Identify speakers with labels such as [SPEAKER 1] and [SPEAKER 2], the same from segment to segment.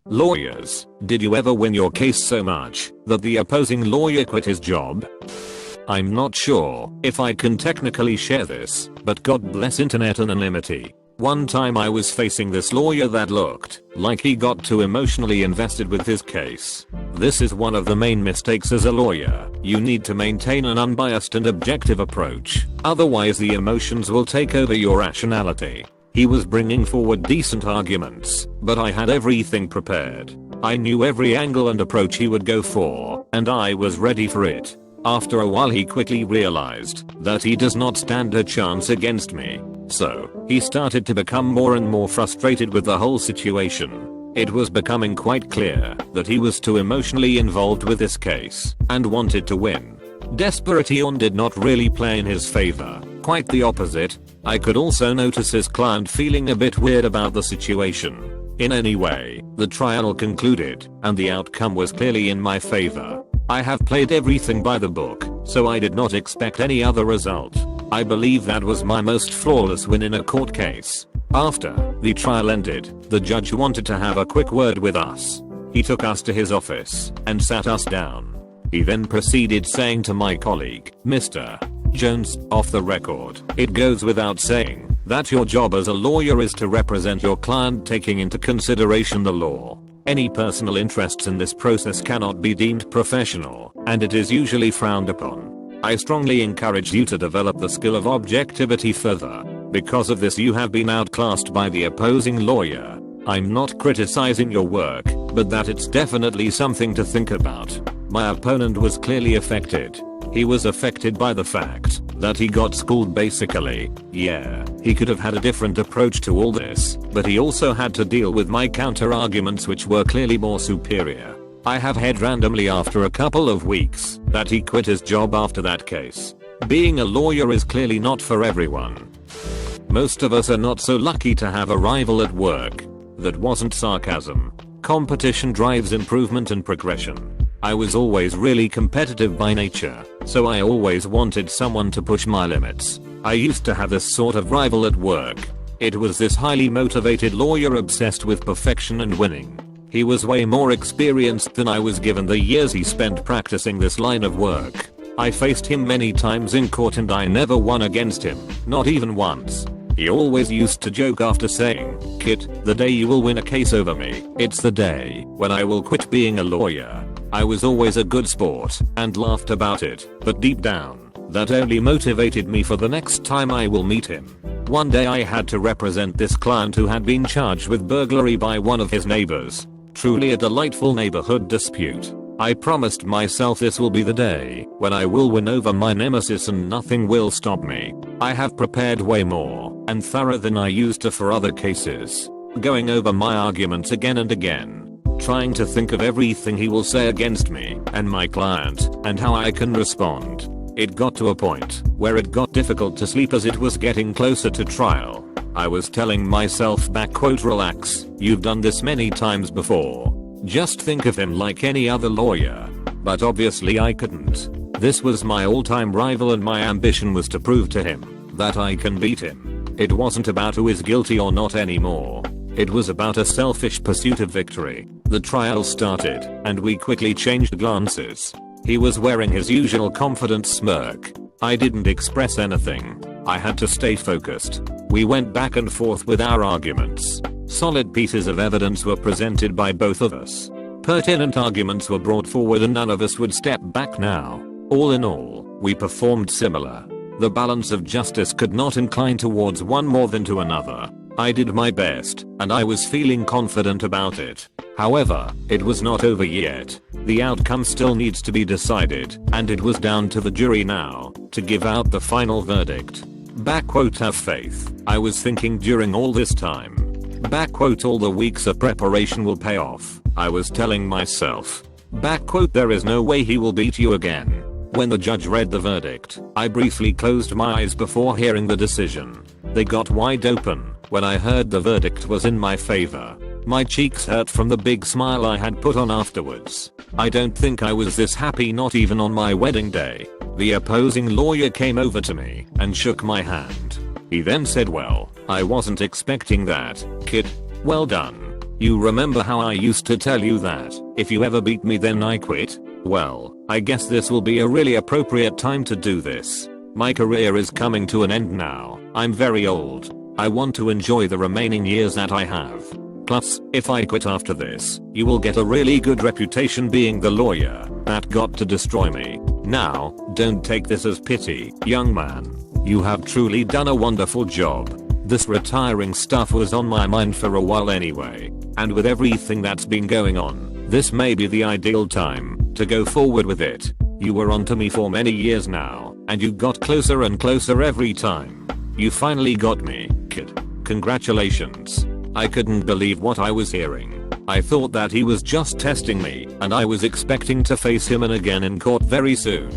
[SPEAKER 1] Lawyers, did you ever win your case so much that the opposing lawyer quit his job? I'm not sure if I can technically share this, but God bless internet anonymity. One time I was facing this lawyer that looked like he got too emotionally invested with his case. This is one of the main mistakes as a lawyer. You need to maintain an unbiased and objective approach, otherwise the emotions will take over your rationality. He was bringing forward decent arguments, but I had everything prepared. I knew every angle and approach he would go for, and I was ready for it. After a while he quickly realized that he does not stand a chance against me. So, he started to become more and more frustrated with the whole situation. It was becoming quite clear that he was too emotionally involved with this case and wanted to win. Desperation did not really play in his favor. Quite the opposite. I could also notice his client feeling a bit weird about the situation. In any way, the trial concluded, and the outcome was clearly in my favor. I have played everything by the book, so I did not expect any other result. I believe that was my most flawless win in a court case. After the trial ended, the judge wanted to have a quick word with us. He took us to his office and sat us down. He then proceeded saying to my colleague, "Mr. Jones, off the record, it goes without saying that your job as a lawyer is to represent your client taking into consideration the law. Any personal interests in this process cannot be deemed professional, and it is usually frowned upon. I strongly encourage you to develop the skill of objectivity further. Because of this you have been outclassed by the opposing lawyer. I'm not criticizing your work, but that it's definitely something to think about." My opponent was clearly affected. He was affected by the fact that he got schooled basically. Yeah, he could have had a different approach to all this, but he also had to deal with my counter arguments which were clearly more superior. I have heard randomly after a couple of weeks that he quit his job after that case. Being a lawyer is clearly not for everyone. Most of us are not so lucky to have a rival at work. That wasn't sarcasm. Competition drives improvement and progression. I was always really competitive by nature, so I always wanted someone to push my limits. I used to have this sort of rival at work. It was this highly motivated lawyer obsessed with perfection and winning. He was way more experienced than I was given the years he spent practicing this line of work. I faced him many times in court and I never won against him, not even once. He always used to joke after saying, "Kit, the day you will win a case over me, it's the day when I will quit being a lawyer." I was always a good sport and laughed about it, but deep down, that only motivated me for the next time I will meet him. One day I had to represent this client who had been charged with burglary by one of his neighbors. Truly a delightful neighborhood dispute. I promised myself this will be the day when I will win over my nemesis and nothing will stop me. I have prepared way more and thorough than I used to for other cases. Going over my arguments again and again. Trying to think of everything he will say against me and my client and how I can respond. It got to a point where it got difficult to sleep as it was getting closer to trial. I was telling myself "Relax, you've done this many times before. Just think of him like any other lawyer." But obviously I couldn't. This was my all-time rival and my ambition was to prove to him that I can beat him. It wasn't about who is guilty or not anymore. It was about a selfish pursuit of victory. The trial started, and we quickly changed glances. He was wearing his usual confident smirk. I didn't express anything. I had to stay focused. We went back and forth with our arguments. Solid pieces of evidence were presented by both of us. Pertinent arguments were brought forward and none of us would step back now. All in all, we performed similar. The balance of justice could not incline towards one more than to another. I did my best, and I was feeling confident about it. However, it was not over yet. The outcome still needs to be decided, and it was down to the jury now to give out the final verdict. Have faith, I was thinking during all this time. All the weeks of preparation will pay off, I was telling myself. There is no way he will beat you again. When the judge read the verdict, I briefly closed my eyes before hearing the decision. They got wide open when I heard the verdict was in my favor. My cheeks hurt from the big smile I had put on afterwards. I don't think I was this happy not even on my wedding day. The opposing lawyer came over to me and shook my hand. He then said, "Well, I wasn't expecting that, kid. Well done. You remember how I used to tell you that if you ever beat me then I quit? Well, I guess this will be a really appropriate time to do this. My career is coming to an end now. I'm very old. I want to enjoy the remaining years that I have. Plus, if I quit after this, you will get a really good reputation being the lawyer that got to destroy me. Now, don't take this as pity, young man. You have truly done a wonderful job. This retiring stuff was on my mind for a while anyway, and with everything that's been going on, this may be the ideal time to go forward with it. You were onto me for many years now, and you got closer and closer every time. You finally got me, kid. Congratulations. I couldn't believe what I was hearing. I thought that he was just testing me, and I was expecting to face him again in court very soon.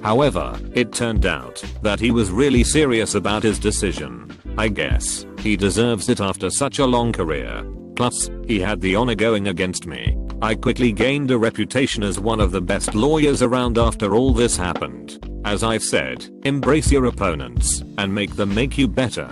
[SPEAKER 1] However, it turned out that he was really serious about his decision. I guess he deserves it after such a long career. Plus, he had the honor going against me. I quickly gained a reputation as one of the best lawyers around after all this happened. As I've said, embrace your opponents and make them make you better.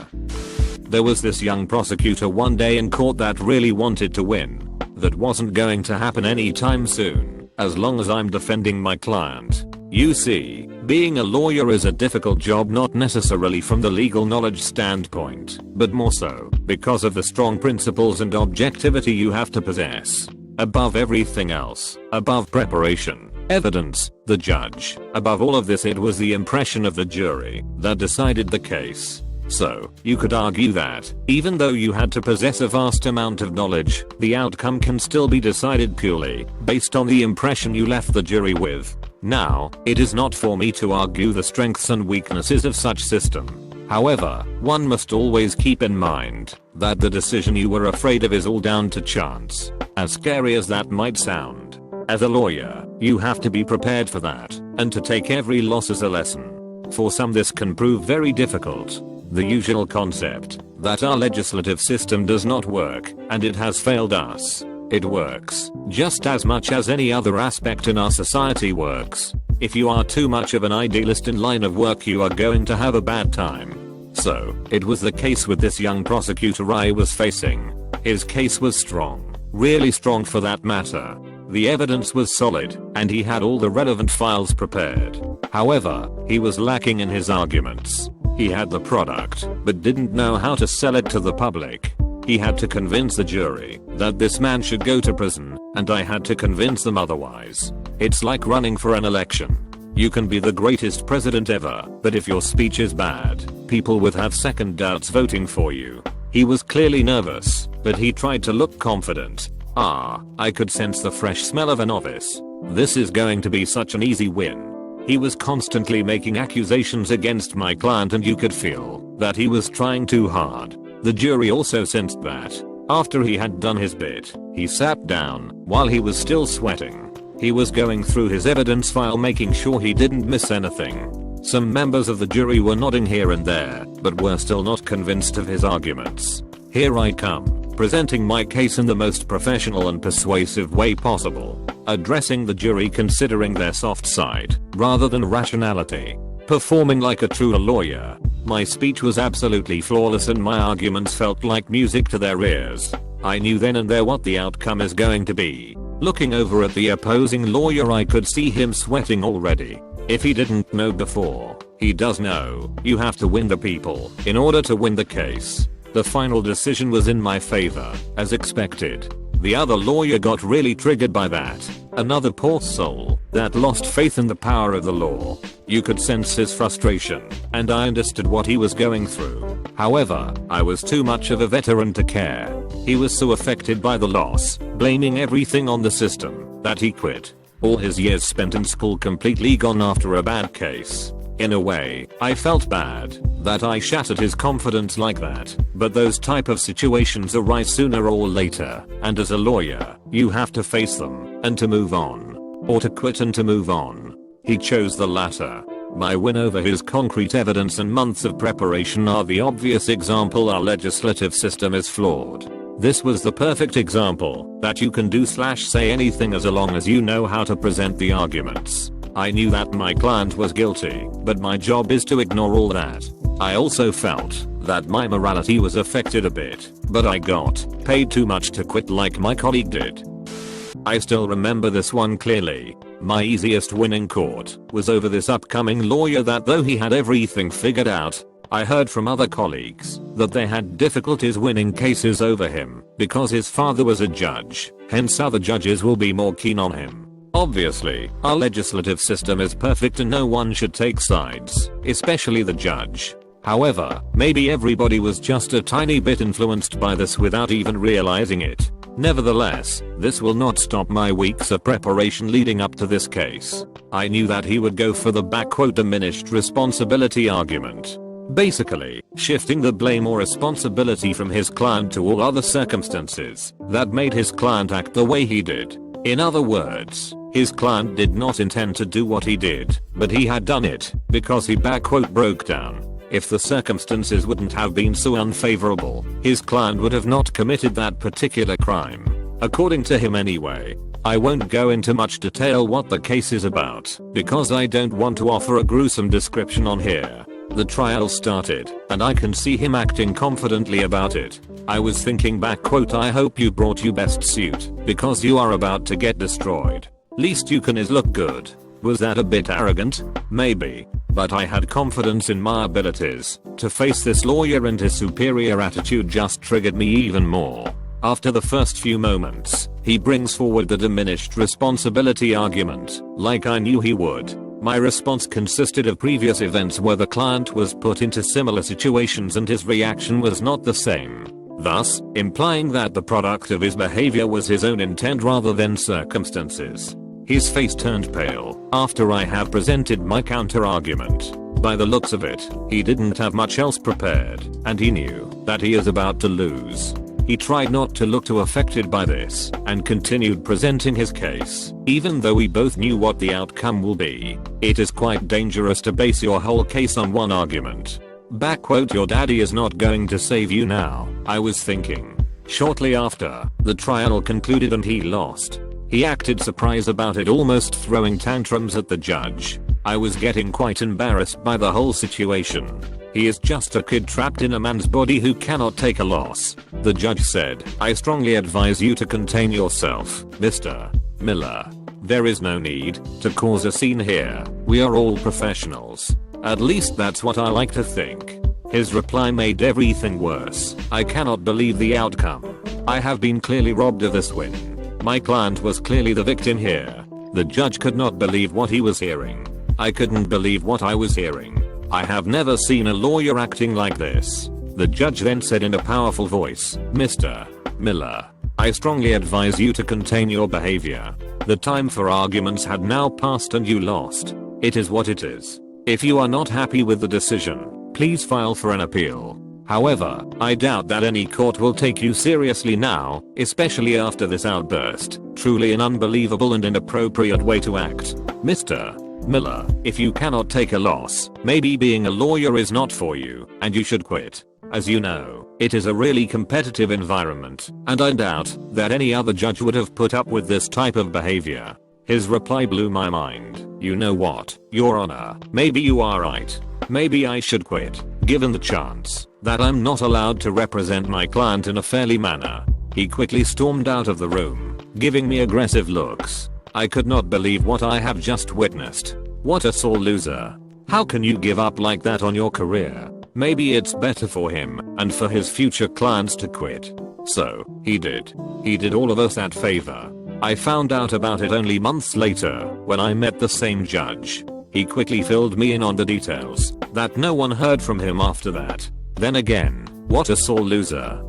[SPEAKER 1] There was this young prosecutor one day in court that really wanted to win. That wasn't going to happen anytime soon, as long as I'm defending my client. You see, being a lawyer is a difficult job, not necessarily from the legal knowledge standpoint, but more so because of the strong principles and objectivity you have to possess. Above everything else, above preparation, evidence, the judge, above all of this, it was the impression of the jury that decided the case. So, you could argue that, even though you had to possess a vast amount of knowledge, the outcome can still be decided purely based on the impression you left the jury with. Now, it is not for me to argue the strengths and weaknesses of such system. However, one must always keep in mind that the decision you were afraid of is all down to chance. As scary as that might sound. As a lawyer, you have to be prepared for that, and to take every loss as a lesson. For some this can prove very difficult. The usual concept that our legislative system does not work, and it has failed us. It works just as much as any other aspect in our society works. If you are too much of an idealist in line of work, you are going to have a bad time. So, it was the case with this young prosecutor I was facing. His case was strong, really strong for that matter. The evidence was solid, and he had all the relevant files prepared. However, he was lacking in his arguments. He had the product, but didn't know how to sell it to the public. He had to convince the jury that this man should go to prison, and I had to convince them otherwise. It's like running for an election. You can be the greatest president ever, but if your speech is bad, people would have second doubts voting for you. He was clearly nervous, but he tried to look confident. I could sense the fresh smell of a novice. This is going to be such an easy win. He was constantly making accusations against my client, and you could feel that he was trying too hard. The jury also sensed that. After he had done his bit, he sat down while he was still sweating. He was going through his evidence file, making sure he didn't miss anything. Some members of the jury were nodding here and there, but were still not convinced of his arguments. Here I come, presenting my case in the most professional and persuasive way possible, addressing the jury considering their soft side rather than rationality, performing like a true lawyer. My speech was absolutely flawless and my arguments felt like music to their ears. I knew then and there what the outcome is going to be. Looking over at the opposing lawyer, I could see him sweating already. If he didn't know before, he does now. You have to win the people in order to win the case. The final decision was in my favor, as expected. The other lawyer got really triggered by that. Another poor soul that lost faith in the power of the law. You could sense his frustration, and I understood what he was going through. However, I was too much of a veteran to care. He was so affected by the loss, blaming everything on the system, that he quit. All his years spent in school completely gone after a bad case. In a way, I felt bad that I shattered his confidence like that, but those type of situations arise sooner or later, and as a lawyer, you have to face them, and to move on. Or to quit and to move on. He chose the latter. My win over his concrete evidence and months of preparation are the obvious example our legislative system is flawed. This was the perfect example that you can do/say anything as long as you know how to present the arguments. I knew that my client was guilty, but my job is to ignore all that. I also felt that my morality was affected a bit, but I got paid too much to quit like my colleague did. I still remember this one clearly. My easiest win in court was over this upcoming lawyer that though he had everything figured out, I heard from other colleagues that they had difficulties winning cases over him because his father was a judge, hence other judges will be more keen on him. Obviously, our legislative system is perfect and no one should take sides, especially the judge. However, maybe everybody was just a tiny bit influenced by this without even realizing it. Nevertheless, this will not stop my weeks of preparation leading up to this case. I knew that he would go for the diminished responsibility argument. Basically, shifting the blame or responsibility from his client to all other circumstances that made his client act the way he did. In other words, his client did not intend to do what he did, but he had done it because he broke down. If the circumstances wouldn't have been so unfavorable, his client would have not committed that particular crime. According to him anyway. I won't go into much detail what the case is about, because I don't want to offer a gruesome description on here. The trial started, and I can see him acting confidently about it. I was thinking back I hope you brought your best suit, because you are about to get destroyed. Least you can is look good. Was that a bit arrogant? Maybe. But I had confidence in my abilities to face this lawyer, and his superior attitude just triggered me even more. After the first few moments, he brings forward the diminished responsibility argument, like I knew he would. My response consisted of previous events where the client was put into similar situations and his reaction was not the same, thus implying that the product of his behavior was his own intent rather than circumstances. His face turned pale after I have presented my counter-argument. By the looks of it, he didn't have much else prepared, and he knew that he is about to lose. He tried not to look too affected by this, and continued presenting his case, even though we both knew what the outcome will be. It is quite dangerous to base your whole case on one argument. Your daddy is not going to save you now, I was thinking. Shortly after, the trial concluded and he lost. He acted surprised about it, almost throwing tantrums at the judge. I was getting quite embarrassed by the whole situation. He is just a kid trapped in a man's body who cannot take a loss. The judge said, I strongly advise you to contain yourself, Mr. Miller. There is no need to cause a scene here. We are all professionals. At least that's what I like to think. His reply made everything worse. I cannot believe the outcome. I have been clearly robbed of this win. My client was clearly the victim here. The judge could not believe what he was hearing. I couldn't believe what I was hearing. I have never seen a lawyer acting like this. The judge then said in a powerful voice, Mr. Miller, I strongly advise you to contain your behavior. The time for arguments had now passed and you lost. It is what it is. If you are not happy with the decision, please file for an appeal. However, I doubt that any court will take you seriously now, especially after this outburst. Truly an unbelievable and inappropriate way to act. Mr. Miller, if you cannot take a loss, maybe being a lawyer is not for you, and you should quit. As you know, it is a really competitive environment, and I doubt that any other judge would have put up with this type of behavior. His reply blew my mind. You know what, Your Honor, maybe you are right. Maybe I should quit, given the chance that I'm not allowed to represent my client in a fairly manner. He quickly stormed out of the room, giving me aggressive looks. I could not believe what I have just witnessed. What a sore loser. How can you give up like that on your career? Maybe it's better for him and for his future clients to quit. So, he did. He did all of us that favor. I found out about it only months later when I met the same judge. He quickly filled me in on the details that no one heard from him after that. Then again, what a sore loser.